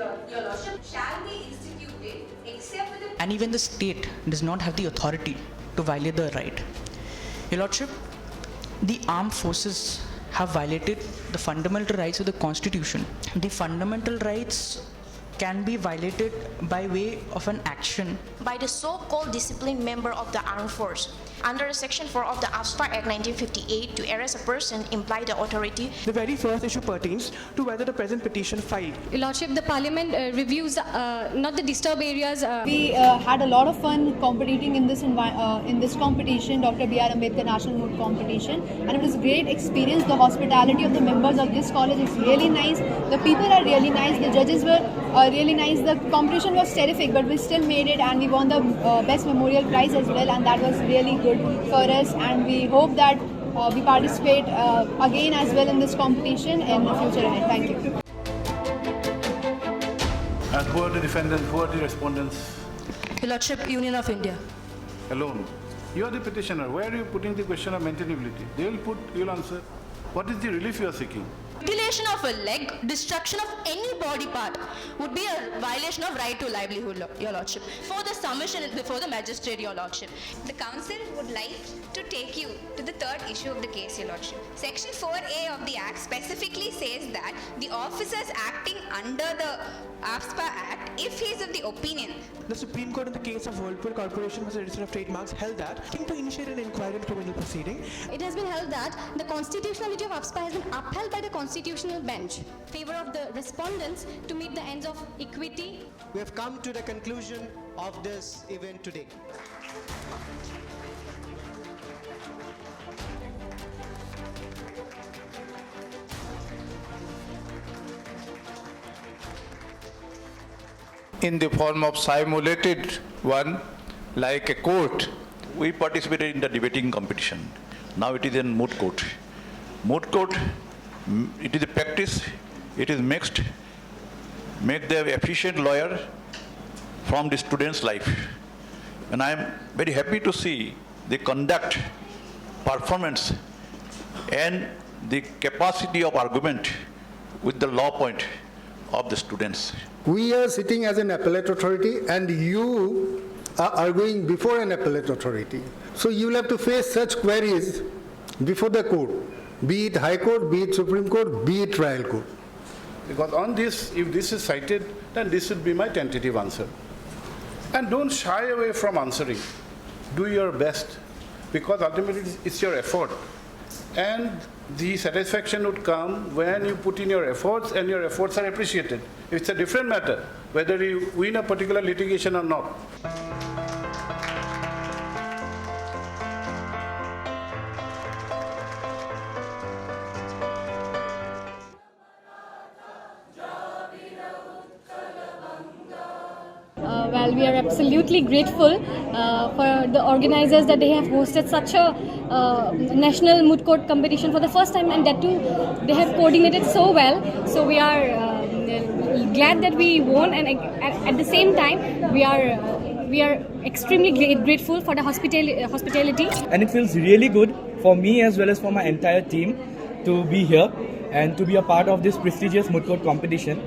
Your Lordship, shall be instituted except with the... And even the state does not have the authority to violate the right. Your Lordship, the armed forces have violated the fundamental rights of the Constitution. The fundamental rights can be violated by way of an action by the so-called disciplined member of the armed force. Under Section 4 of the AFSPA Act 1958, to arrest a person imply the authority. The very first issue pertains to whether the present petition filed. Your Lordship, the Parliament reviews not the disturbed areas. We had a lot of fun competing in this competition, Dr. B.R. Ambedkar National Moot competition, and it was a great experience. The hospitality of the members of this college is really nice. The people are really nice. The judges were really nice. The competition was terrific, but we still made it, and we won the best memorial prize as well, and that was really good for us. And we hope that we participate again as well in this competition in the future ahead. Thank you. And who are the defendants? Who are the respondents? Your Lordship, Union of India. Alone. You are the petitioner. Where are you putting the question of maintainability? You'll answer. What is the relief you are seeking? Mutilation of a leg, destruction of any body part would be a violation of right to livelihood, Your Lordship. For the submission before the magistrate, Your Lordship. The Council would like to take you to the third issue of the case, Your Lordship. Section 4A of the Act specifically says that the officers acting under the AFSPA Act, if he is of the opinion. The Supreme Court in the case of Whirlpool Corporation vs. Register of Trademarks held that to initiate an inquiry in criminal proceeding. It has been held that the constitutionality of AFSPA has been upheld by the Constitutional Bench. Favor of the respondents to meet the ends of equity. We have come to the conclusion of this event today. In the form of simulated one, like a court. We participated in the debating competition. Now it is in moot court. Moot court, it is a practice, it is mixed, make the efficient lawyer from the student's life. And I am very happy to see the conduct, performance, and the capacity of argument with the law point of the students. We are sitting as an appellate authority and you are arguing before an appellate authority. So you will have to face such queries before the court, be it High Court, be it Supreme Court, be it trial court. Because on this, if this is cited, then this would be my tentative answer. And don't shy away from answering. Do your best, because ultimately it's your effort. And the satisfaction would come when you put in your efforts and your efforts are appreciated. It's a different matter whether you win a particular litigation or not. Well, we are absolutely grateful for the organizers that they have hosted such a national moot court competition for the first time, and that too they have coordinated so well. So we are glad that we won, and at the same time we are extremely grateful for the hospitality. And it feels really good for me as well as for my entire team to be here and to be a part of this prestigious moot court competition.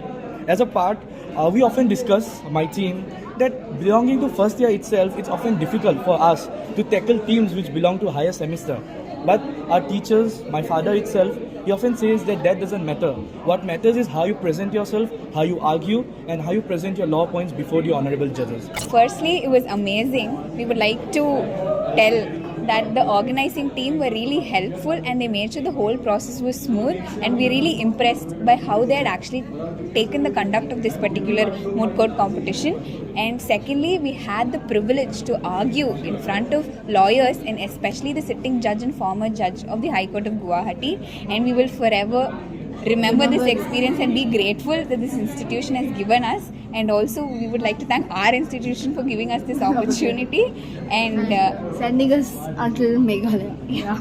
As a part, we often discuss, my team, that belonging to first year itself, it's often difficult for us to tackle teams which belong to higher semester. But our teachers, my father itself, he often says that doesn't matter. What matters is how you present yourself, how you argue, and how you present your law points before the honorable judges. Firstly, it was amazing. We would like to tell that the organizing team were really helpful, and they made sure the whole process was smooth, and we're really impressed by how they had actually taken the conduct of this particular moot court competition. And secondly, we had the privilege to argue in front of lawyers, and especially the sitting judge and former judge of the High Court of Guwahati, and we will forever remember this experience and be grateful that this institution has given us. And also we would like to thank our institution for giving us this opportunity and sending us until Meghalaya. Yeah.